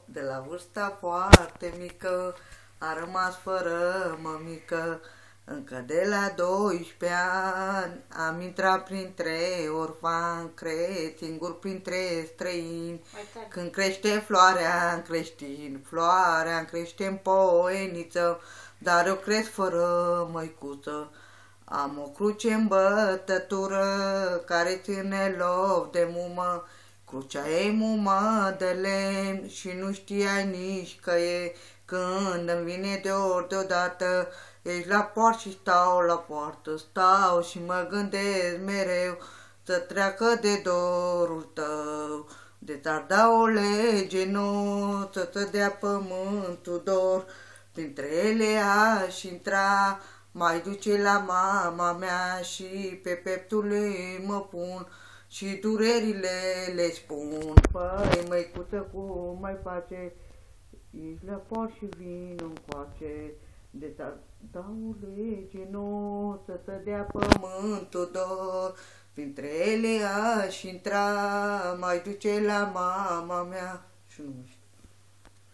De la vârsta foarte mică a rămas fără mămică. Încă de la 12 ani am intrat printre orfani, singur printre străini. Când crește floarea în creștin, floarea în crește-n poeniță, dar eu cresc fără măicuță. Am o cruce în bătătură care ține loc de mumă. Crucea ei mumă de lemn și nu știai nici că e. Când îmi vine de ori deodată, ești la poartă și stau la poartă. Stau și mă gândesc mereu să treacă de dorul tău. De ți-ar da o lege nouă să-ți dea pământul dor. Printre ele aș intra, mai duce la mama mea și pe pieptul ei mă pun și durerile le spun. Păi, măicuță, cum mai face? Ești la poartă și vin încoace. De ți-ar da o lege nouă să-ți dea pământul dor. Printre ele aș intra, mai duce la mama mea și nu